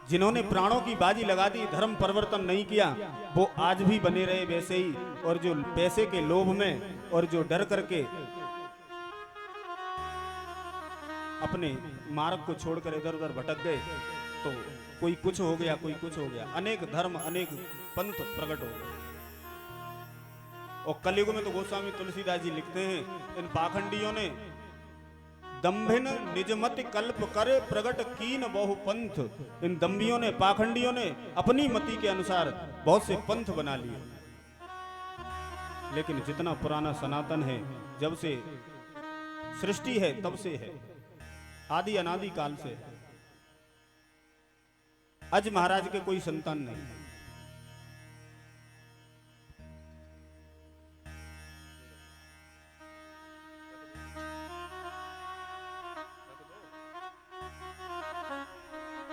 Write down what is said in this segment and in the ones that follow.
जिन्होंने प्राणों की बाजी लगा दी, धर्म परिवर्तन नहीं किया, वो आज भी बने रहे वैसे ही। और जो पैसे के लोभ में और जो डर करके अपने मार्ग को छोड़कर इधर उधर भटक गए, तो कोई कुछ हो गया, कोई कुछ हो गया। अनेक धर्म, अनेक पंथ प्रकट हो गए। और कलयुग में तो गोस्वामी तुलसीदास जी लिखते हैं, इन पाखंडियों ने दंभिन निजमति कल्प करे प्रगट कीन बहु पंथ। इन दंभियों ने, पाखंडियों ने अपनी मति के अनुसार बहुत से पंथ बना लिए। लेकिन जितना पुराना सनातन है, जब से सृष्टि है तब से है, आदि अनादि काल से। अज महाराज के कोई संतान नहीं।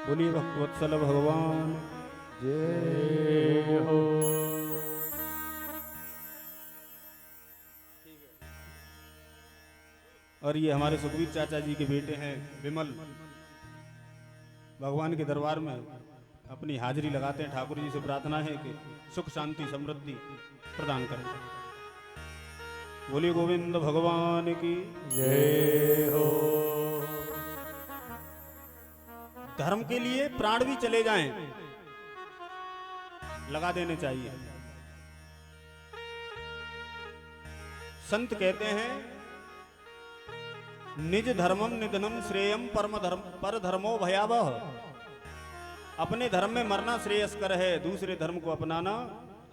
बोलिए भक्तवत्सल भगवान जय हो। और ये हमारे सुखबीर चाचा जी के बेटे हैं विमल, भगवान के दरबार में अपनी हाजिरी लगाते हैं। ठाकुर जी से प्रार्थना है कि सुख शांति समृद्धि प्रदान करें। बोलिए गोविंद भगवान की जय हो। धर्म के लिए प्राण भी चले जाएं, लगा देने चाहिए। संत कहते हैं, निज धर्मम निधनम श्रेयम परम धर्म पर धर्मो भयावह। अपने धर्म में मरना श्रेयस्कर है, दूसरे धर्म को अपनाना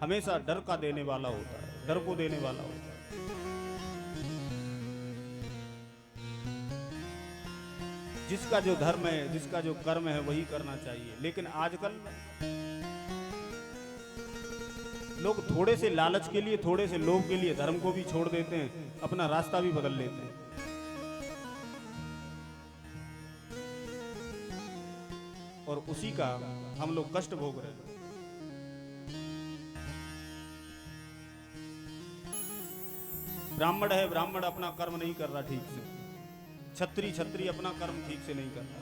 हमेशा डर का देने वाला होता है, डर को देने वाला होता है। जिसका जो धर्म है, जिसका जो कर्म है, वही करना चाहिए। लेकिन आजकल लोग थोड़े से लालच के लिए, थोड़े से लोभ के लिए धर्म को भी छोड़ देते हैं, अपना रास्ता भी बदल लेते हैं। और उसी का हम लोग कष्ट भोग रहे हैं। ब्राह्मण है, ब्राह्मण अपना कर्म नहीं कर रहा ठीक से। छत्री अपना कर्म ठीक से नहीं कर रहा।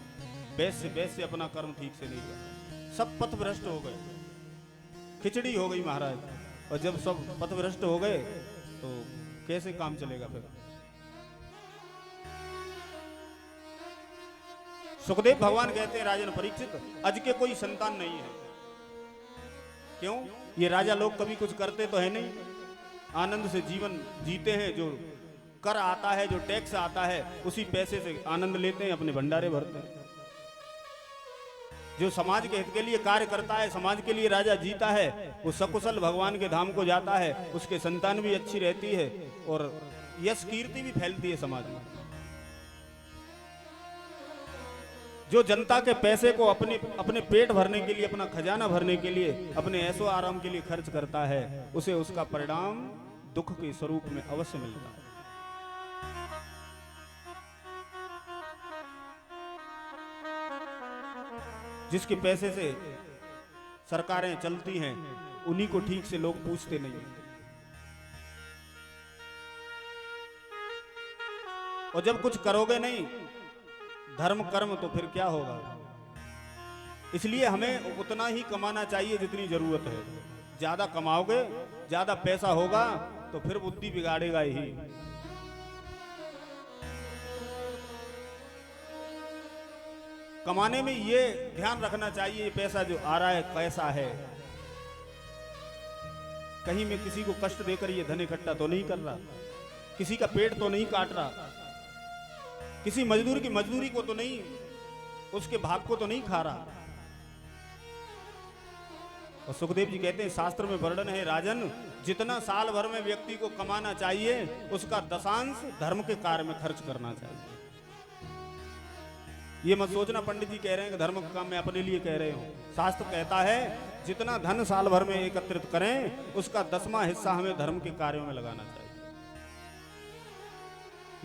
वैश्य अपना कर्म ठीक से नहीं कर रहा। सब पथ भ्रष्ट हो गए, खिचड़ी हो गई महाराज। और जब सब पथ भ्रष्ट हो गए तो कैसे काम चलेगा फिर। सुखदेव भगवान कहते हैं, राजन परीक्षित, अज के कोई संतान नहीं है। क्यों? ये राजा लोग कभी कुछ करते तो है नहीं, आनंद से जीवन जीते हैं। जो कर आता है, जो टैक्स आता है, उसी पैसे से आनंद लेते हैं, अपने भंडारे भरते हैं। जो समाज के हित के लिए कार्य करता है, समाज के लिए राजा जीता है, वो सकुशल भगवान के धाम को जाता है, उसके संतान भी अच्छी रहती है और यश कीर्ति भी फैलती है समाज में। जो जनता के पैसे को अपने पेट भरने के लिए, अपना खजाना भरने के लिए, अपने ऐशो आराम के लिए खर्च करता है, उसे उसका परिणाम दुख के स्वरूप में अवश्य मिलता है। जिसके पैसे से सरकारें चलती हैं, उन्हीं को ठीक से लोग पूछते नहीं। और जब कुछ करोगे नहीं धर्म कर्म, तो फिर क्या होगा। इसलिए हमें उतना ही कमाना चाहिए जितनी जरूरत है। ज्यादा कमाओगे, ज्यादा पैसा होगा, तो फिर बुद्धि बिगाड़ेगा ही। कमाने में ये ध्यान रखना चाहिए, ये पैसा जो आ रहा है कैसा है। कहीं मैं किसी को कष्ट देकर ये धन इकट्ठा तो नहीं कर रहा, किसी का पेट तो नहीं काट रहा, किसी मजदूर की मजदूरी को तो नहीं, उसके भाग को तो नहीं खा रहा। और सुखदेव जी कहते हैं, शास्त्र में वर्णन है राजन, जितना साल भर में व्यक्ति को कमाना चाहिए, उसका दशांश धर्म के कार्य में खर्च करना चाहिए। ये मत सोचना पंडित जी कह रहे हैं कि धर्म का काम मैं अपने लिए कह रहे हूं। शास्त्र कहता है जितना धन साल भर में एकत्रित करें, उसका 10वां हिस्सा हमें धर्म के कार्यों में लगाना चाहिए।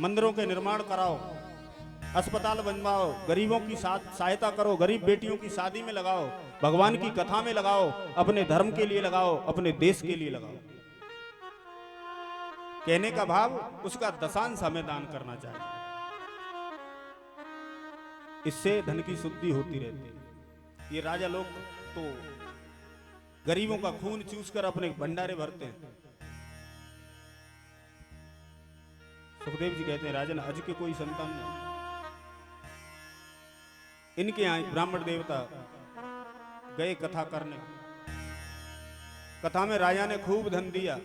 मंदिरों के निर्माण कराओ, अस्पताल बनवाओ, गरीबों की सहायता करो, गरीब बेटियों की शादी में लगाओ, भगवान की कथा में लगाओ, अपने धर्म के लिए लगाओ, अपने देश के लिए लगाओ। कहने का भाव उसका दशांश हमें दान करना चाहिए। इससे धन की शुद्धि होती रहती है। ये राजा लोग तो गरीबों का खून चूसकर अपने भंडारे भरते हैं। सुखदेव जी कहते हैं राजन अज के कोई संतान नहीं। इनके यहाँ ब्राह्मण देवता गए कथा करने। कथा में राजा ने खूब धन दिया,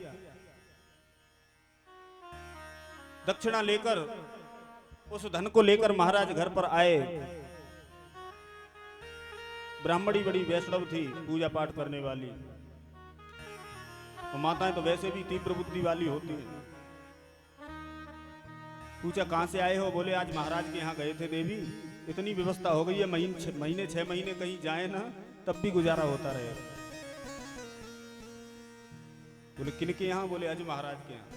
दक्षिणा लेकर उस धन को लेकर महाराज घर पर आए। ब्राह्मणी बड़ी वैष्णव थी, पूजा पाठ करने वाली। और माताएं तो वैसे भी तीव्र बुद्धि वाली होती हैं। पूछा कहां से आए हो? बोले आज महाराज के यहाँ गए थे देवी, इतनी व्यवस्था हो गई है, महीने 6 महीने कहीं जाए ना तब भी गुजारा होता रहे। बोले किन के यहाँ? बोले आज महाराज के यहाँ।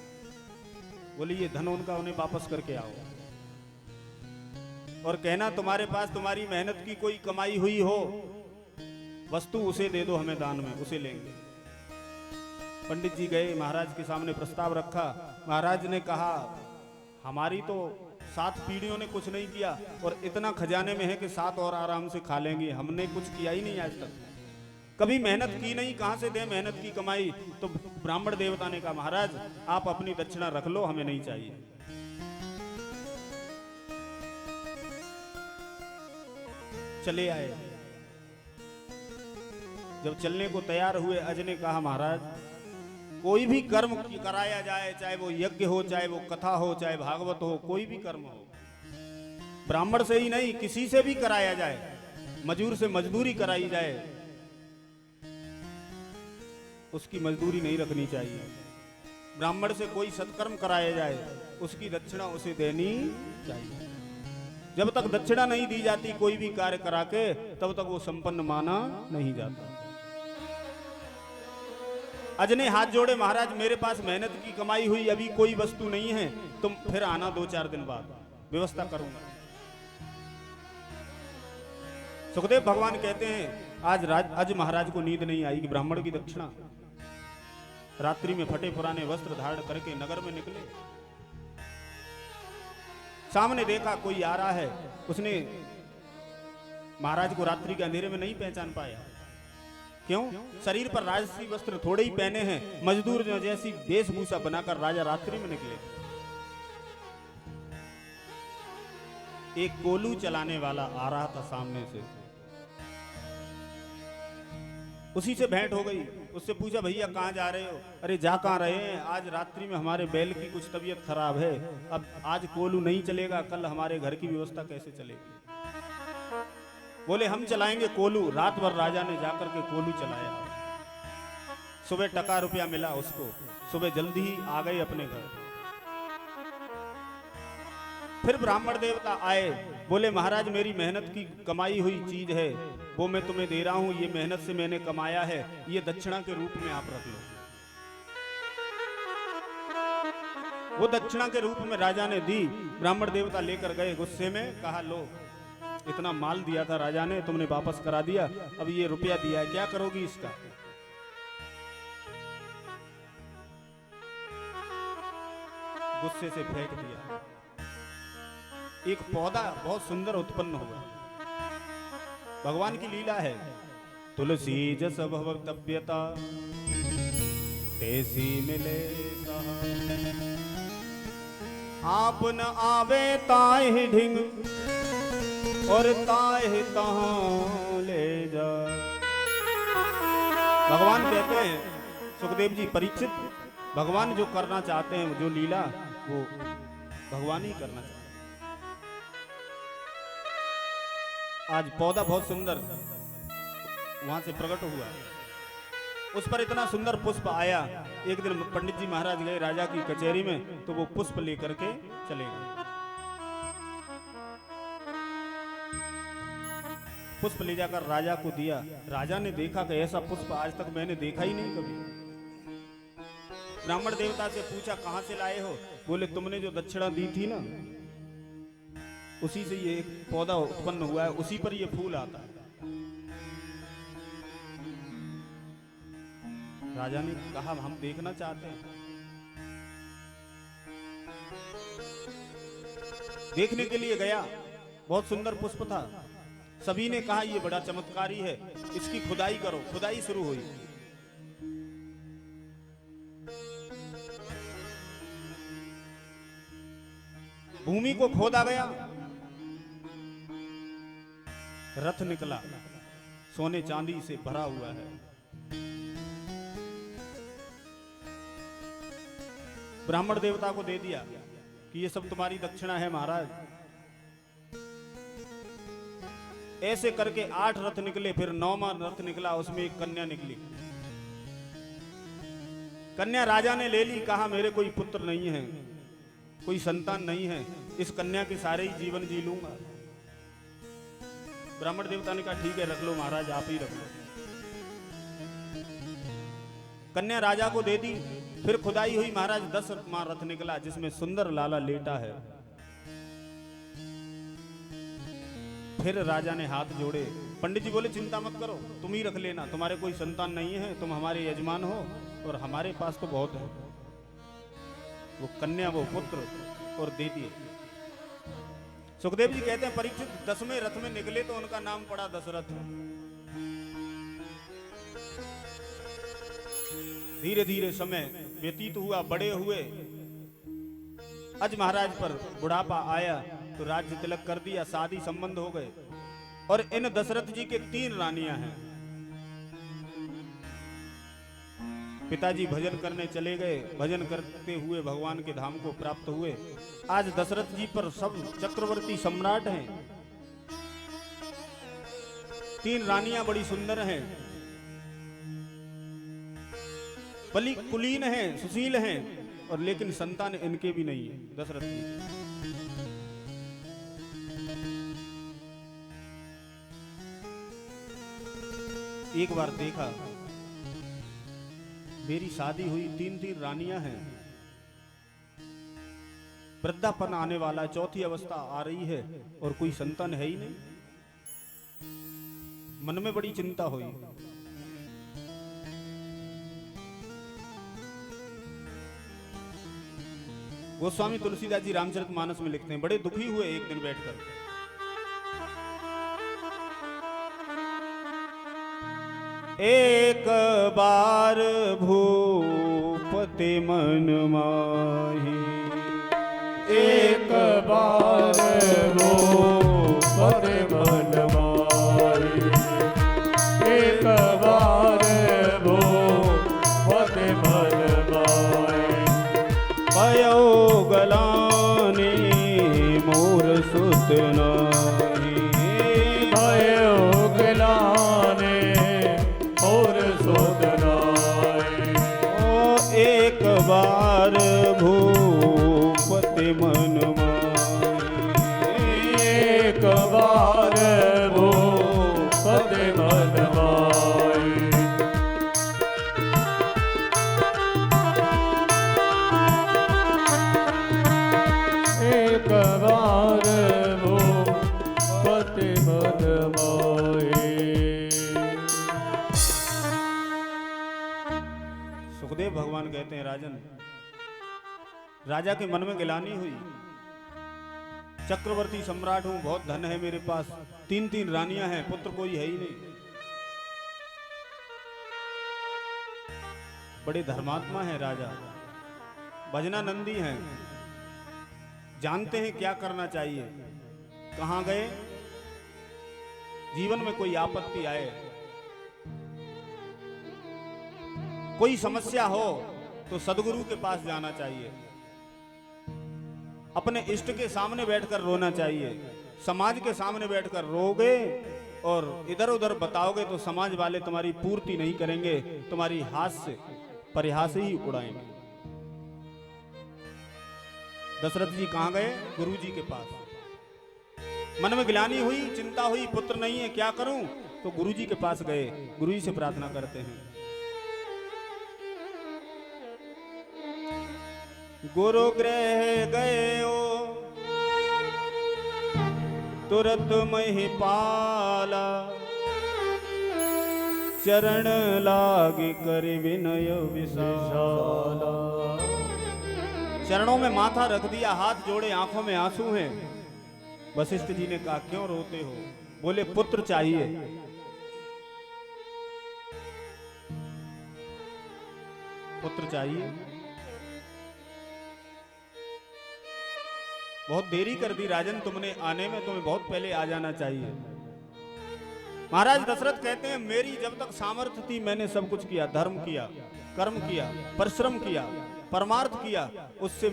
बोले ये धन उनका, उन्हें वापस करके आओ और कहना तुम्हारे पास तुम्हारी मेहनत की कोई कमाई हुई हो वस्तु, उसे दे दो हमें दान में, उसे लेंगे। पंडित जी गए, महाराज के सामने प्रस्ताव रखा। महाराज ने कहा हमारी तो 7 पीढ़ियों ने कुछ नहीं किया और इतना खजाने में है कि 7 और आराम से खा लेंगे, हमने कुछ किया ही नहीं आज तक, कभी मेहनत की नहीं, कहां से दे मेहनत की कमाई? तो ब्राह्मण देवता ने कहा महाराज आप अपनी दक्षिणा रख लो, हमें नहीं चाहिए। चले आए। जब चलने को तैयार हुए, अज ने कहा महाराज कोई भी कर्म कराया जाए, चाहे वो यज्ञ हो, चाहे वो कथा हो, चाहे भागवत हो, कोई भी कर्म हो, ब्राह्मण से ही नहीं किसी से भी कराया जाए, मजदूर से मजदूरी कराई जाए, उसकी मजदूरी नहीं रखनी चाहिए। ब्राह्मण से कोई सत्कर्म कराया जाए, उसकी दक्षिणा उसे देनी चाहिए। जब तक दक्षिणा नहीं दी जाती कोई भी कार्य करा के, तब तक वो संपन्न माना नहीं जाता। अज ने हाथ जोड़े, महाराज मेरे पास मेहनत की कमाई हुई अभी कोई वस्तु नहीं है, तुम फिर आना 2-4 दिन बाद, व्यवस्था करूंगा। सुखदेव भगवान कहते हैं आज महाराज को नींद नहीं आई कि ब्राह्मण की दक्षिणा। रात्रि में फटे पुराने वस्त्र धारण करके नगर में निकले। सामने देखा कोई आ रहा है, उसने महाराज को रात्रि के अंधेरे में नहीं पहचान पाया। क्यों? शरीर पर राजसी वस्त्र थोड़े ही पहने हैं, मजदूर जैसी वेशभूषा बनाकर राजा रात्रि में निकले। एक कोलू चलाने वाला आ रहा था सामने से, उसी से भेंट हो गई। उससे पूछा भैया कहाँ जा रहे हो? अरे जा कहाँ रहे हैं, आज रात्रि में हमारे बैल की कुछ तबीयत खराब है, अब आज कोलू नहीं चलेगा, कल हमारे घर की व्यवस्था कैसे चलेगी? बोले हम चलाएंगे कोलू। रात भर राजा ने जाकर के कोलू चलाया। सुबह टका रुपया मिला उसको, सुबह जल्दी ही आ गए अपने घर। फिर ब्राह्मण देवता आए, बोले महाराज मेरी मेहनत की कमाई हुई चीज है, वो मैं तुम्हें दे रहा हूं, ये मेहनत से मैंने कमाया है, ये दक्षिणा के रूप में आप रख लो। वो दक्षिणा के रूप में राजा ने दी। ब्राह्मण देवता लेकर गए, गुस्से में कहा लो इतना माल दिया था राजा ने, तुमने वापस करा दिया, अब ये रुपया दिया है, क्या करोगी इसका? गुस्से से फेंक दिया। एक पौधा बहुत सुंदर उत्पन्न हुआ। भगवान की लीला है। तुलसी जस भवतव्यता तैसी मिले आप न आवे ताहि ढिंग और ताहि तहां ले जा। भगवान कहते हैं सुखदेव जी, परीक्षित भगवान जो करना चाहते हैं, जो लीला, वो भगवान ही करना चाहते हैं। आज पौधा बहुत सुंदर वहां से प्रकट हुआ, उस पर इतना सुंदर पुष्प आया। एक दिन पंडित जी महाराज गए राजा की कचहरी में, तो वो पुष्प लेकर के चले गए। पुष्प ले जाकर राजा को दिया। राजा ने देखा कि ऐसा पुष्प आज तक मैंने देखा ही नहीं कभी। ब्राह्मण देवता से पूछा कहां से लाए हो? बोले तुमने जो दक्षिणा दी थी ना, उसी से ये एक पौधा उत्पन्न हुआ है, उसी पर ये फूल आता है। राजा ने कहा हम देखना चाहते हैं। देखने के लिए गया, बहुत सुंदर पुष्प था। सभी ने कहा ये बड़ा चमत्कारी है, इसकी खुदाई करो। खुदाई शुरू हुई। भूमि को खोदा गया, रथ निकला, सोने चांदी से भरा हुआ है। ब्राह्मण देवता को दे दिया कि ये सब तुम्हारी दक्षिणा है महाराज। ऐसे करके 8 रथ निकले, फिर 9वां रथ निकला, उसमें एक कन्या निकली। कन्या राजा ने ले ली, कहा मेरे कोई पुत्र नहीं है, कोई संतान नहीं है, इस कन्या के सारे ही जीवन जी लूंगा। ब्राह्मण देवता ने कहा ठीक है, रख लो महाराज, आप ही रख लो। कन्या राजा को दे दी। फिर खुदाई हुई महाराज, 10वां रथ निकला जिसमें सुंदर लाला लेटा है। फिर राजा ने हाथ जोड़े। पंडित जी बोले चिंता मत करो, तुम ही रख लेना, तुम्हारे कोई संतान नहीं है, तुम हमारे यजमान हो और हमारे पास तो बहुत है। वो कन्या, वो पुत्र, और दे दिए। सुखदेव जी कहते हैं परीक्षित 10वें रथ में निकले तो उनका नाम पड़ा दशरथ। धीरे धीरे समय व्यतीत हुआ, बड़े हुए। अज महाराज पर बुढ़ापा आया तो राज्य तिलक कर दिया, शादी संबंध हो गए। और इन दशरथ जी के 3 रानियां हैं। पिताजी भजन करने चले गए, भजन करते हुए भगवान के धाम को प्राप्त हुए। आज दशरथ जी पर सब चक्रवर्ती सम्राट हैं। 3 रानियां बड़ी सुंदर हैं, बली कुलीन हैं, सुशील हैं, और लेकिन संतान इनके भी नहीं है दशरथ जी के। एक बार देखा, मेरी शादी हुई, 3 रानियां हैं, वृद्धापन आने वाला, 4थी अवस्था आ रही है और कोई संतान है ही नहीं। मन में बड़ी चिंता हुई। गोस्वामी तुलसीदास जी रामचरितमानस में लिखते हैं, बड़े दुखी हुए एक दिन बैठकर। एक बार भूपति मन माही, एक बार भूपति मन माही, एक बार भूपति मन माही। भयो गलानी मोर सुत नाही, भयो गलानी मोर सुत नाही। ओ एक बार भूपति मन माही, एक बार भूपति मन माही। एक बार भूपति मन माही। सुखदेव भगवान कहते हैं राजन, राजा के मन में गिलानी हुई। चक्रवर्ती सम्राट हूं, बहुत धन है मेरे पास, 3 रानियां हैं, पुत्र कोई है ही नहीं। बड़े धर्मात्मा है राजा, भजनानंदी हैं, जानते हैं क्या करना चाहिए। कहां गए, जीवन में कोई आपत्ति आए, कोई समस्या हो तो सदगुरु के पास जाना चाहिए, अपने इष्ट के सामने बैठकर रोना चाहिए। समाज के सामने बैठकर रोगे और इधर उधर बताओगे तो समाज वाले तुम्हारी पूर्ति नहीं करेंगे, तुम्हारी हास्य परिहास ही उड़ाएंगे। दशरथ जी कहां गए, गुरु जी के पास। मन में गिलानी हुई, चिंता हुई, पुत्र नहीं है, क्या करूं, तो गुरु जी के पास गए। गुरु जी से प्रार्थना करते हैं, गुरु गृह गए ओ तुरत महिपाला, चरण लागे कर विनय विशाला। चरणों में माथा रख दिया, हाथ जोड़े, आंखों में आंसू हैं। वशिष्ठ जी ने कहा क्यों रोते हो, बोले पुत्र चाहिए। पुत्र चाहिए। बहुत देरी कर दी राजन तुमने आने में, तुम्हें बहुत पहले आ जाना चाहिए। महाराज दशरथ कहते हैं मेरी जब तक सामर्थ्य थी मैंने सब कुछ किया, धर्म किया, कर्म किया, परिश्रम किया, परमार्थ किया, उससे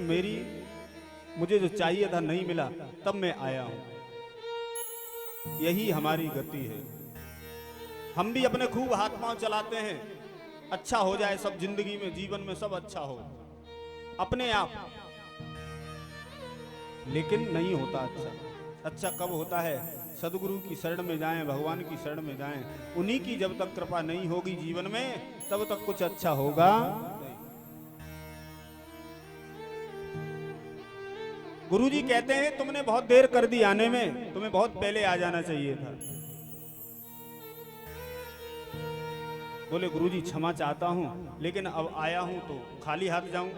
मुझे जो चाहिए था नहीं मिला, तब मैं आया हूं। यही हमारी गति है। हम भी अपने खूब हाथ पांव चलाते हैं, अच्छा हो जाए सब, जिंदगी में जीवन में सब अच्छा हो अपने आप, लेकिन नहीं होता अच्छा। अच्छा कब होता है? सदगुरु की शरण में जाएं, भगवान की शरण में जाएं। उन्हीं की जब तक कृपा नहीं होगी जीवन में, तब तक कुछ अच्छा होगा नहीं। गुरुजी कहते हैं तुमने बहुत देर कर दी आने में, तुम्हें बहुत पहले आ जाना चाहिए था। बोले गुरुजी क्षमा चाहता हूं, लेकिन अब आया हूं तो खाली हाथ जाऊं।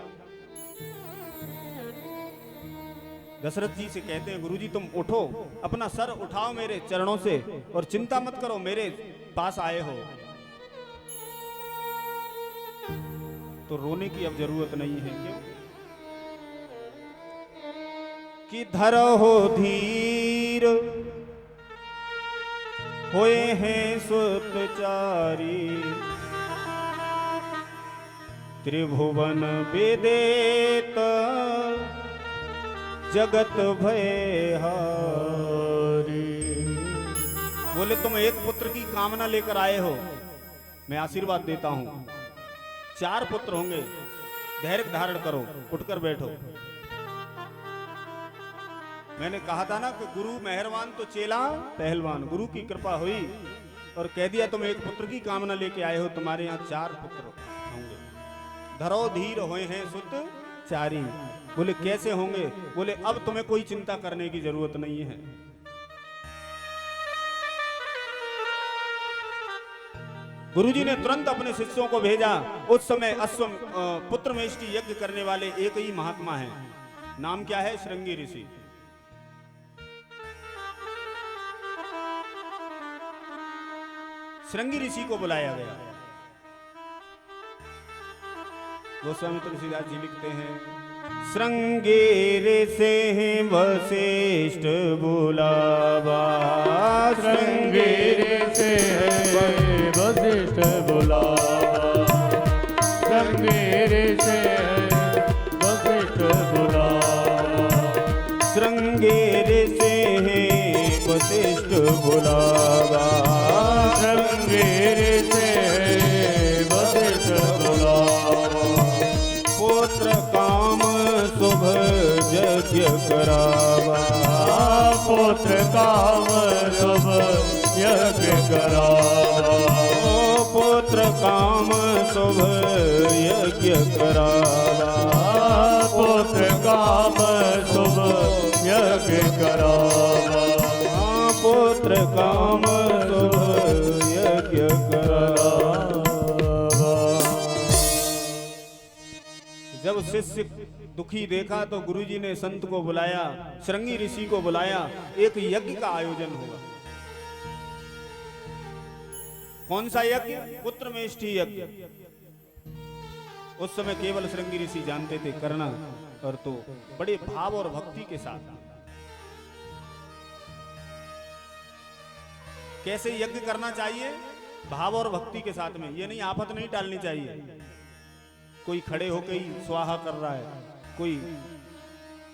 दशरथ जी से कहते हैं गुरुजी तुम उठो, अपना सर उठाओ मेरे चरणों से और चिंता मत करो, मेरे पास आए हो तो रोने की अब जरूरत नहीं है। क्यों? कि धरो धीर होए हैं सुतचारी, त्रिभुवन वेदेत जगत भय हारी। बोले तुम एक पुत्र की कामना लेकर आए हो, मैं आशीर्वाद देता हूं, 4 पुत्र होंगे। धैर्य धारण करो, उठकर बैठो। मैंने कहा था ना कि गुरु मेहरबान तो चेला पहलवान। गुरु की कृपा हुई और कह दिया तुम एक पुत्र की कामना लेके आए हो, तुम्हारे यहाँ 4 पुत्र होंगे। धरो धीर होए हैं सुत चारी। बोले कैसे होंगे? बोले अब तुम्हें कोई चिंता करने की जरूरत नहीं है। गुरुजी ने तुरंत अपने शिष्यों को भेजा। उस समय पुत्र मेष्टि यज्ञ करने वाले एक ही महात्मा हैं, नाम क्या है? श्रृंगी ऋषि। श्रृंगी ऋषि को बुलाया गया। गोस्वामी तुलसीदास जी लिखते हैं श्रृंगेर से वशिष्ठ बुलावा, श्रृंगेर से वशिष्ठ बुलावा, श्रृंगेर से वशिष्ठ बुलावा, श्रृंगेर से वशिष्ठ बुलावा, श्रृंगेर से वशिष्ठ बुलावा, पुत्र काम शुभ यज्ञ करावा, पुत्र काम शुभ यज्ञ करावा, पुत्र काम शुभ यज्ञ करावा, पुत्र काम शुभ यज्ञ करावा, पुत्र काम शुभ यज्ञ करावा। जब शिष्य दुखी देखा तो गुरुजी ने संत को बुलाया, श्रृंगी ऋषि को बुलाया, एक यज्ञ का आयोजन हुआ। कौन सा यज्ञ? पुत्र मेष्टि यज्ञ। उस समय केवल श्रृंगी ऋषि जानते थे करना, और तो बड़े भाव और भक्ति के साथ। कैसे यज्ञ करना चाहिए? भाव और भक्ति के साथ में। ये नहीं आफत नहीं टालनी चाहिए। कोई खड़े होकर ही स्वाहा कर रहा है, कोई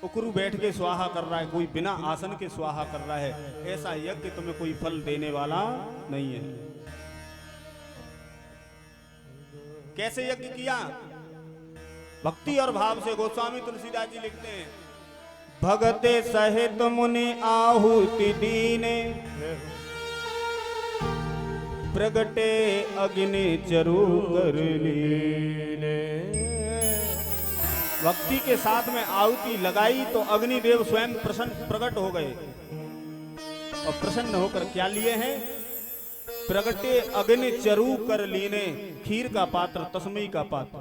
उकरू बैठ के स्वाहा कर रहा है, कोई बिना आसन के स्वाहा कर रहा है। ऐसा यज्ञ तुम्हें कोई फल देने वाला नहीं है। कैसे यज्ञ किया? भक्ति और भाव से। गोस्वामी तुलसीदास जी लिखते हैं भगते सहित मुनि आहुति दीने, प्रगटे अग्नि चरु कर लीने। भक्ति के साथ में आहुति लगाई तो अग्निदेव स्वयं प्रसन्न प्रकट हो गए, और प्रसन्न होकर क्या लिए हैं? प्रगटे अग्नि चरु कर लीने। खीर का पात्र, तस्मई का पात्र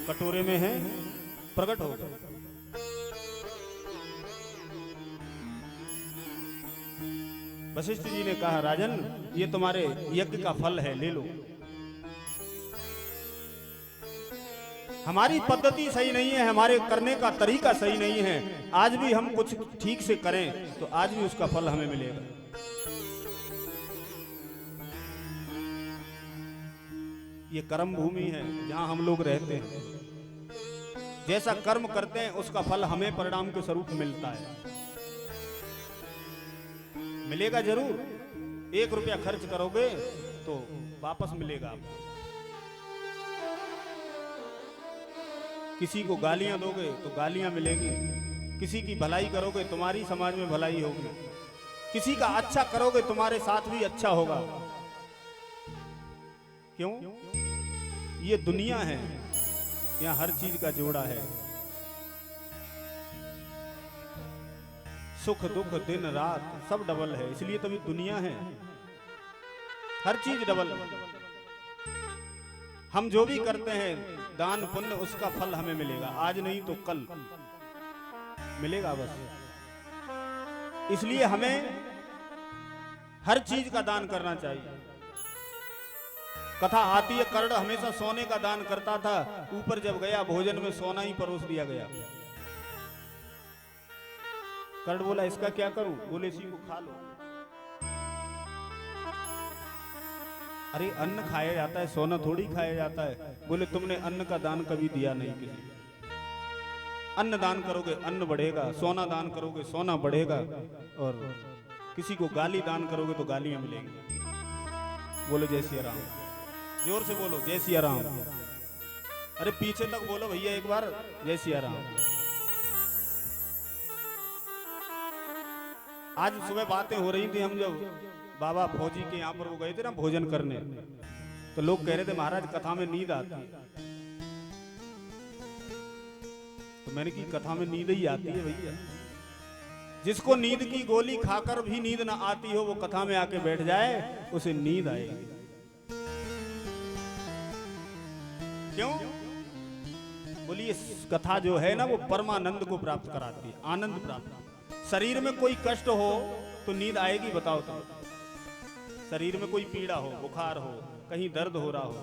कटोरे में है, प्रकट हो गए। वशिष्ठ जी ने कहा, राजन ये तुम्हारे यज्ञ का फल है, ले लो। हमारी पद्धति सही नहीं है, हमारे करने का तरीका सही नहीं है। आज भी हम कुछ ठीक से करें तो आज भी उसका फल हमें मिलेगा। ये कर्म भूमि है जहां हम लोग रहते हैं। जैसा कर्म करते हैं उसका फल हमें परिणाम के स्वरूप मिलता है, मिलेगा जरूर। 1 रुपया खर्च करोगे तो वापस मिलेगा आपको। किसी को गालियां दोगे तो गालियां मिलेगी। किसी की भलाई करोगे तुम्हारी समाज में भलाई होगी। किसी का अच्छा करोगे तुम्हारे साथ भी अच्छा होगा। क्यों? ये दुनिया है, यहाँ हर चीज का जोड़ा है। सुख दुख दिन रात सब डबल है, इसलिए तभी दुनिया है, हर चीज डबल। हम जो भी करते हैं दान पुण्य, उसका फल हमें मिलेगा, आज नहीं तो कल मिलेगा बस। इसलिए हमें हर चीज का दान करना चाहिए। कथा आती है, कर्ण हमेशा सोने का दान करता था, ऊपर जब गया भोजन में सोना ही परोस दिया गया। कर्ण बोला इसका क्या करूं? बोले इसी को खा लो। अरे अन्न खाया जाता है, सोना थोड़ी खाया जाता है। बोले तुमने अन्न का दान कभी दिया नहीं किसी। अन्न दान करोगे अन्न बढ़ेगा, सोना दान करोगे सोना बढ़ेगा, और किसी को गाली दान करोगे तो गालियां मिलेंगी। बोलो जय सिया राम, जोर से बोलो जय सिया राम। अरे पीछे तक बोलो भैया एक बार, जय सिया राम। आज सुबह बातें हो रही थी, हम जब बाबा फौजी के यहाँ पर वो गए थे ना भोजन करने, तो लोग कह रहे थे महाराज कथा में नींद आती। तो मैंने की कथा में नींद ही आती है भैया। जिसको नींद की गोली खाकर भी नींद ना आती हो, वो कथा में आके बैठ जाए, उसे नींद आएगी। क्यों? बोलिए कथा जो है ना वो परमानंद को प्राप्त कराती है, आनंद प्राप्त। शरीर में कोई कष्ट हो तो नींद आएगी? बताओ तो। शरीर में कोई पीड़ा हो, बुखार हो, कहीं दर्द हो रहा हो।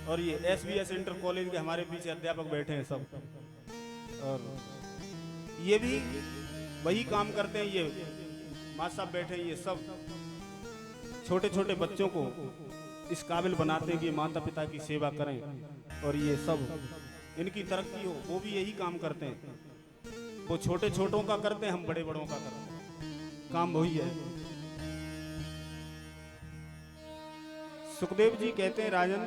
और ये SBS इंटर कॉलेज के हमारे पीछे अध्यापक बैठे हैं सब, और ये भी वही काम करते हैं। ये मास्टर साहब बैठे हैं, ये सब छोटे छोटे बच्चों को इस काबिल बनाते हैं कि माता पिता की सेवा करें, और ये सब इनकी तरक्की हो। वो भी यही काम करते हैं। वो छोटे छोटों का करते हैं, हम बड़े बड़ों का करते हैं। काम वही है। सुखदेव जी कहते हैं राजन,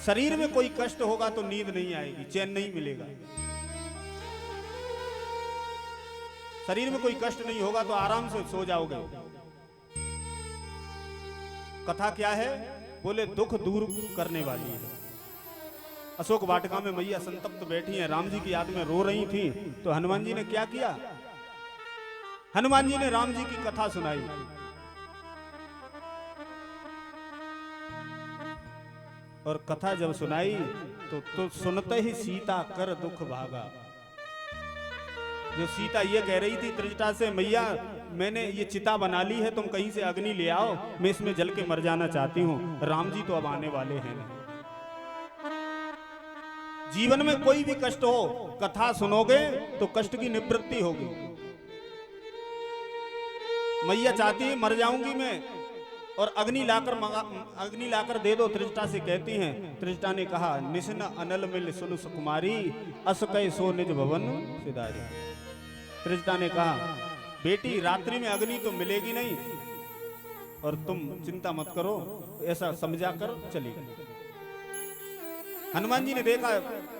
शरीर में कोई कष्ट होगा तो नींद नहीं आएगी, चैन नहीं मिलेगा। शरीर में कोई कष्ट नहीं होगा तो आराम से सो जाओगे। कथा क्या है? बोले दुख दूर करने वाली है। अशोक वाटिका में मैया संतप्त बैठी हैं, राम जी की याद में रो रही थी, तो हनुमान जी ने क्या किया? हनुमान जी ने राम जी की कथा सुनाई। और कथा जब सुनाई तो सुनते ही सीता कर दुख भागा। जो सीता ये कह रही थी त्रिजटा से, मैया मैंने ये चिता बना ली है, तुम कहीं से अग्नि ले आओ, मैं इसमें जल के मर जाना चाहती हूँ। राम जी तो अब आने वाले हैं नहीं। जीवन में कोई भी कष्ट हो, कथा सुनोगे तो कष्ट की निवृत्ति होगी। मैया चाहती है मर जाऊंगी मैं, और अग्नि लाकर दे दो। त्रिजटा से कहती हैं, त्रिजटा ने कहा निशन अनल मिल सुन सुकुमारी, अस कै सो निज भवन सिधारी। त्रिजटा ने कहा बेटी रात्रि में अग्नि तो मिलेगी नहीं, और तुम चिंता मत करो, ऐसा समझा कर चली गई। हनुमान जी ने देखा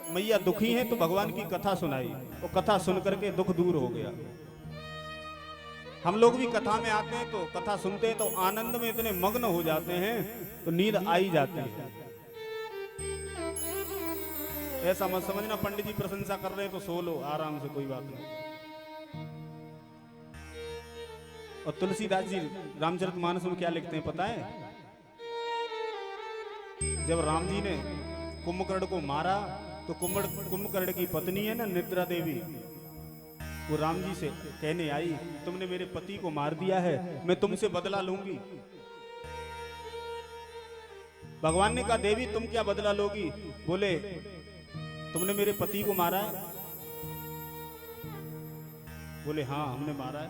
मैया दुखी हैं, तो भगवान की कथा सुनाई, वो कथा सुन करके दुख दूर हो गया। हम लोग भी कथा में आते हैं तो कथा सुनते हैं तो आनंद में इतने मग्न हो जाते हैं तो नींद आ ही जाती है। ऐसा मत समझना पंडित जी प्रशंसा कर रहे हैं तो सो लो आराम से, कोई बात नहीं। और तुलसीदास जी रामचरितमानस में क्या लिखते हैं पता है? जब राम जी ने कुंभकर्ण को मारा तो कुंभकर्ण की पत्नी है ना निद्रा देवी, वो राम जी से कहने आई, तुमने मेरे पति को मार दिया है, मैं तुमसे बदला लूंगी। भगवान ने कहा, देवी तुम क्या बदला लोगी? बोले, तुमने मेरे पति को मारा है? बोले, हाँ हमने मारा है।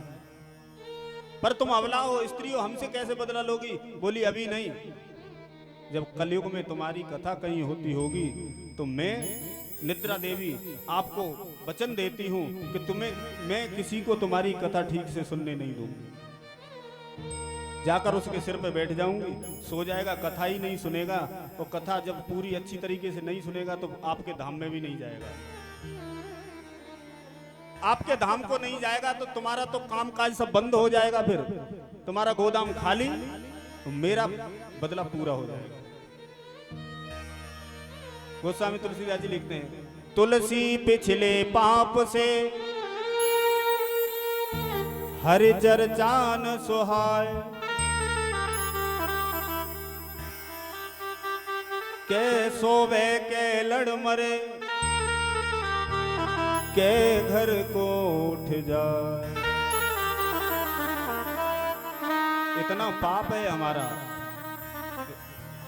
पर तुम अबला हो, स्त्री हो, हमसे कैसे बदला लोगी? बोली, अभी नहीं, जब कलयुग में तुम्हारी कथा कहीं होती होगी तो मैं निद्रा देवी आपको वचन देती हूं कि मैं किसी को तुम्हारी कथा ठीक से सुनने नहीं दूंगी। जाकर उसके सिर पे बैठ जाऊंगी, सो जाएगा, कथा ही नहीं सुनेगा। और कथा जब पूरी अच्छी तरीके से नहीं सुनेगा तो आपके धाम में भी नहीं जाएगा। आपके धाम को नहीं जाएगा तो तुम्हारा तो काम काज सब बंद हो जाएगा, फिर तुम्हारा गोदाम खाली, तो मेरा बदला पूरा हो जाएगा। गोस्वामी तुलसीदास जी लिखते हैं, तुलसी पिछले पाप से हरि चर्चान सुहाय, के सोवे के लड़ मरे, के घर को उठ जाए। इतना पाप है हमारा,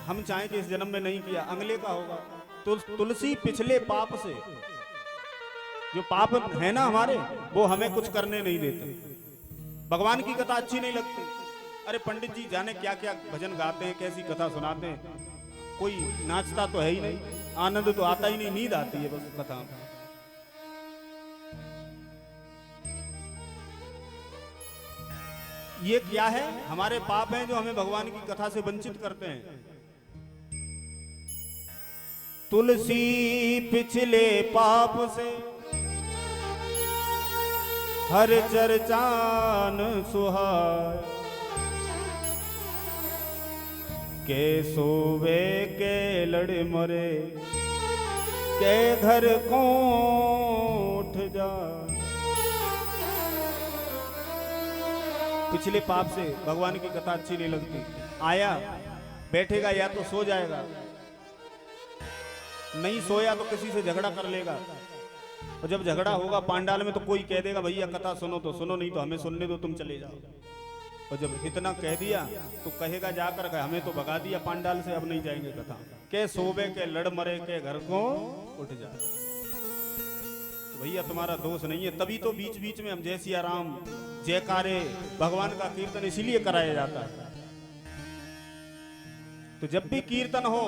हम चाहें कि इस जन्म में नहीं किया, अगले का होगा। तुलसी पिछले पाप से, जो पाप है ना हमारे, वो हमें कुछ करने नहीं देते। भगवान की कथा अच्छी नहीं लगती। अरे पंडित जी जाने क्या क्या भजन गाते हैं, कैसी कथा सुनाते हैं, कोई नाचता तो है ही नहीं, आनंद तो आता ही नहीं, नींद आती है बस कथा में। ये क्या है? हमारे पाप हैं जो हमें भगवान की कथा से वंचित करते हैं। तुलसी पिछले पाप से हर चर्चान सुहाय, के सोवे के लड़े मरे, के घर को उठ जाए। पिछले पाप से भगवान की कथा अच्छी नहीं लगती। आया बैठेगा या तो सो जाएगा, नहीं सोया तो किसी से झगड़ा कर लेगा, और जब झगड़ा होगा पांडाल में तो कोई कह देगा भैया कथा सुनो तो सुनो, नहीं तो हमें सुनने दो, तुम चले जाओ। और जब इतना कह दिया तो कहेगा जाकर हमें तो भगा दिया पांडाल से, अब नहीं जाएंगे कथा। के सोबे के लड़ मरे, के घर को उठ जाए। तो भैया तुम्हारा दोष नहीं है। तभी तो बीच बीच में हम जय सिया राम, जयकारे, भगवान का कीर्तन इसीलिए कराया जाता है। तो जब भी कीर्तन हो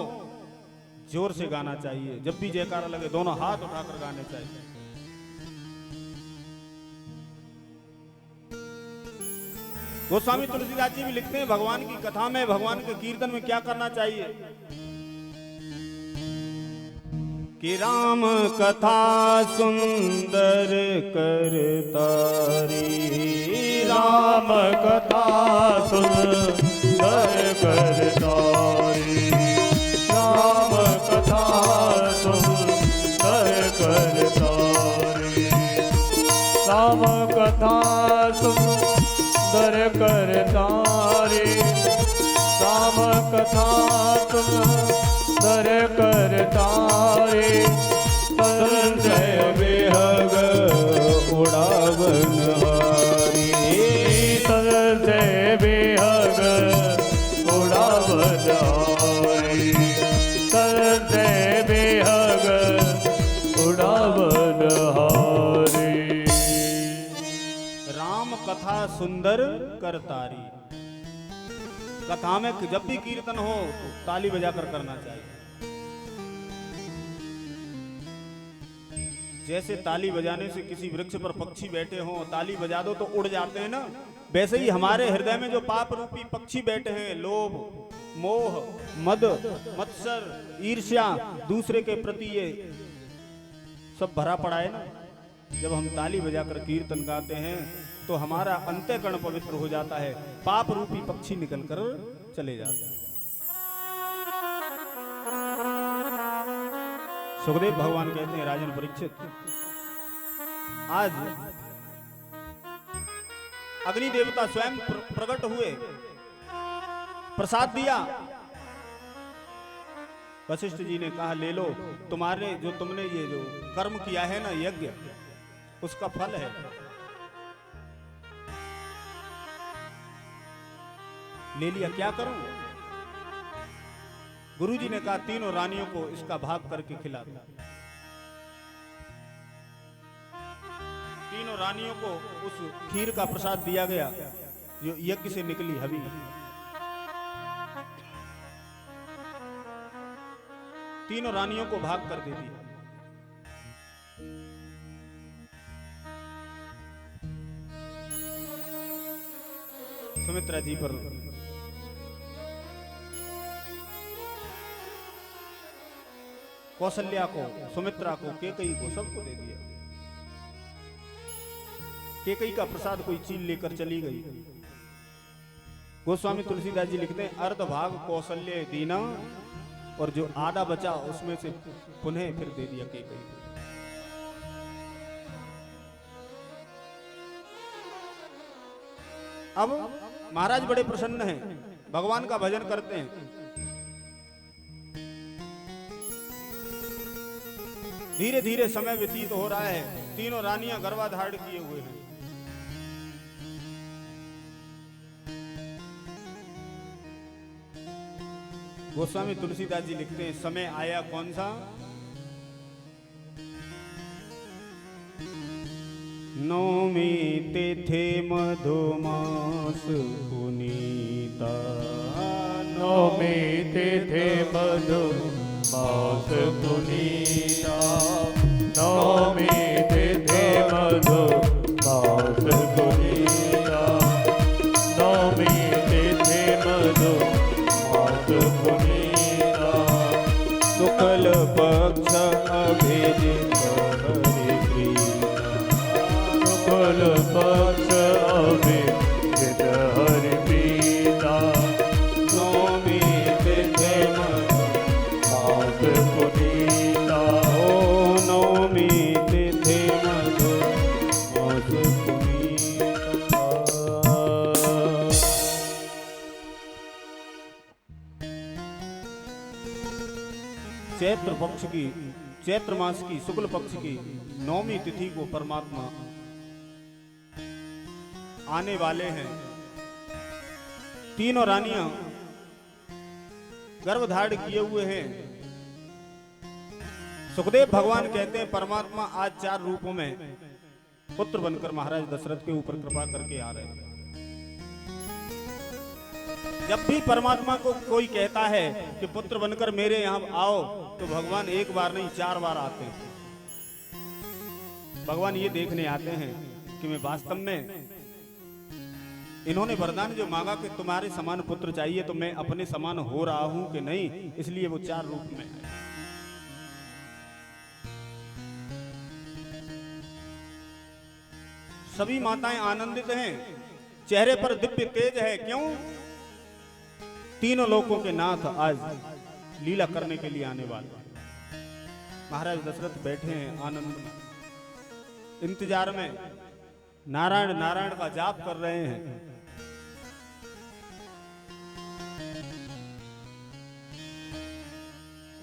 जोर से गाना चाहिए, जब भी जयकारा लगे दोनों हाथ उठाकर गाने चाहिए। गोस्वामी तुलसीदास जी भी लिखते हैं, भगवान की कथा में, भगवान के कीर्तन में क्या करना चाहिए कि राम कथा सुंदर करतारी, राम कथा सुंदर करतारी, राम कथा सुंदर करतारी, राम कथा सुंदर करतारी, राम कथा सुंदर करतारी, संजय बेहग उड़ावन हारी, संजय बेहग उड़ावन हारी, संजय बेहग उड़ावन हारी। राम कथा सुंदर करतारी। कथा में जब भी कीर्तन हो तो ताली बजाकर करना चाहिए। जैसे ताली बजाने से किसी वृक्ष पर पक्षी बैठे हों, ताली बजा दो तो उड़ जाते हैं ना, वैसे ही हमारे हृदय में जो पाप रूपी पक्षी बैठे हैं, लोभ, मोह, मद, मत्सर, ईर्ष्या, दूसरे के प्रति ये सब भरा पड़ा है ना। जब हम ताली बजाकर कीर्तन गाते हैं तो हमारा अंतःकरण पवित्र हो जाता है, पाप रूपी पक्षी निकलकर चले जाते हैं। सुखदेव भगवान कहते हैं, राजन परीक्षित, आज अग्नि देवता स्वयं प्रकट हुए, प्रसाद दिया। वशिष्ठ जी ने कहा, ले लो, तुम्हारे जो तुमने ये जो कर्म किया है ना, यज्ञ, उसका फल है। ले लिया, क्या करूं? गुरुजी ने कहा तीनों रानियों को इसका भाग करके खिला दो। तीनों रानियों को उस खीर का प्रसाद दिया गया जो यज्ञ से निकली हवि। तीनों रानियों को भाग कर दे दिया। सुमित्रा जी पर कौशल्या को, सुमित्रा को, केकई को, सबको दे दिया। केकई का प्रसाद कोई चील लेकर चली गई। गोस्वामी तुलसीदास जी लिखते हैं अर्ध भाग कौशल्य दीना, और जो आधा बचा उसमें से पुनः फिर दे दिया केकई को। अब महाराज बड़े प्रसन्न हैं, भगवान का भजन करते हैं। धीरे धीरे समय व्यतीत हो रहा है। तीनों रानियां गर्भाधारण किए हुए हैं। गोस्वामी तुलसीदास जी लिखते हैं समय आया कौन सा? नौमी तिथि मधुमास पुनीता, नौमी तिथि मधुमास पुनीता, नौमी तिथि मधुमास पुनीता, नौमी तिथि मधुमास पुनीता, शुक्ल पक्ष अभिजित शुक्ल पक्ष अभिजित हरि प्रीता, नौमी तिथि मास पुनीता, ओ नौमी तिथि मधुमास पुनीता। चैत्र पक्ष की, चैत्र मास की शुक्ल पक्ष की नौमी तिथि को परमात्मा आने वाले हैं। तीनों रानियां गर्भधारण किए हुए हैं। सुखदेव भगवान कहते हैं परमात्मा आज 4 रूपों में पुत्र बनकर महाराज दशरथ के ऊपर कृपा करके आ रहे हैं। जब भी परमात्मा को कोई कहता है कि पुत्र बनकर मेरे यहां आओ, तो भगवान एक बार नहीं 4 बार आते हैं। भगवान ये देखने आते हैं कि मैं वास्तव में, इन्होंने वरदान जो मांगा कि तुम्हारे समान पुत्र चाहिए, तो मैं अपने समान हो रहा हूं कि नहीं, इसलिए वो 4 रूप में है। सभी माताएं आनंदित हैं, चेहरे पर दिव्य तेज है। क्यों? तीनों लोकों के नाथ आज लीला करने के लिए आने वाले। महाराज दशरथ बैठे हैं आनंद में, इंतजार में, नारायण नारायण का जाप कर रहे हैं।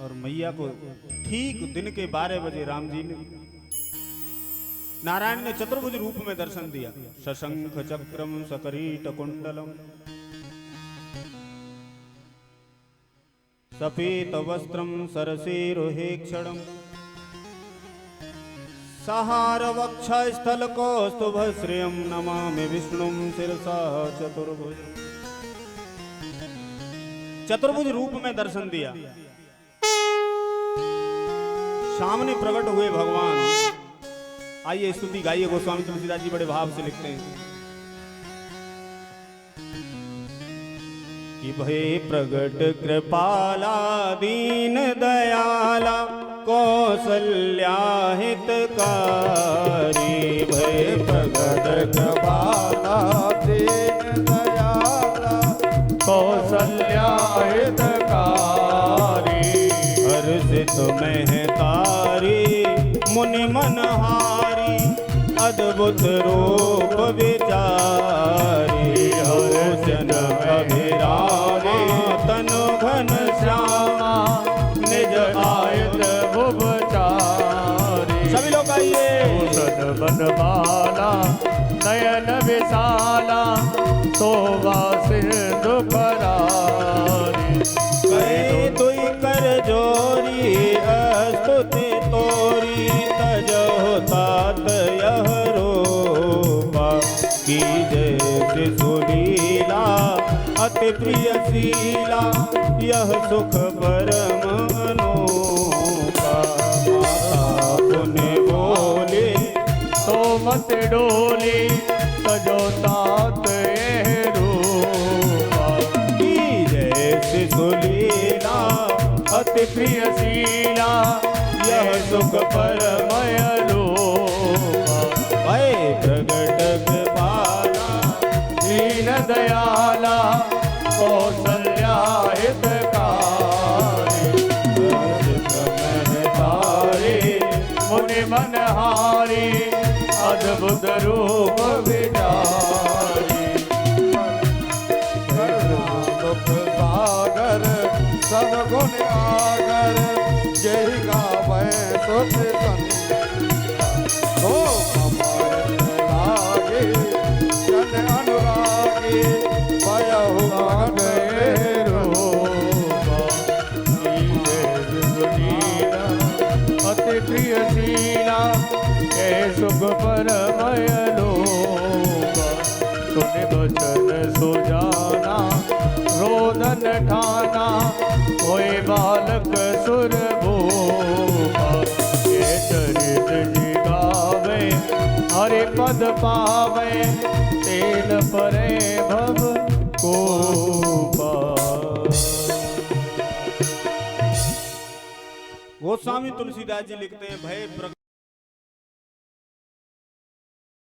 और मैया को ठीक दिन के 12 बजे राम जी ने, नारायण ने चतुर्भुज रूप में दर्शन दिया। शशंख चक्रम सकरीट कुंडलम सफेद वस्त्रम सरसीरुहेक्षणम सहार वक्षस्थल कौस्तुभ श्रियम नमामि विष्णुम शिरसा चतुर्भुज। चतुर्भुज रूप में दर्शन दिया। सामने प्रकट हुए भगवान। आइए स्तुति गाइए। गोस्वामी तुलसीदास जी बड़े भाव से लिखते हैं कि भय प्रगट कृपाला दीन दयाला कौसल्या हितकारी। भय प्रगट कृपाला दीन दयाला कौसल्या हितकारी। हर्षित महतारी मुनि मनहारी अद्भुत रूप विचारी। हर्षन अभिरामी तनु घन श्यामा निज आयत भुवचारी। सभी लोग आइए। भूषण बनमाला नयन विशाला शोभा सिंधु करारी कहे तुई कर जोरी स्तुति तोरी तजो तात यह रूपा की जैसे सुलीला अति प्रिय शीला यह सुख परम अनूपा माता पुण्य बोले तो मत डोली तजो तात यह रूपा की जैसे सुलीला अति प्रिय शीला यह सुख परमय रूपा भय प्रगट कृपाला दीन दयाला कौसल्या हितकारी तारे मुनि मनहारी अद्भुत रूप विचारी दुख सागर सब गुण आगर जय गावे सुत तो लागे जन अनुरागी भयहु अति प्रिय शीला के सुख परमय लोका सुनि बचन सुजाना रोदन ठाना होए बालक सुर भूपा ये चरित जिगावे हरि पद पावे तेल परे भव कोपा। गोस्वामी तुलसीदास जी लिखते हैं भय प्रगट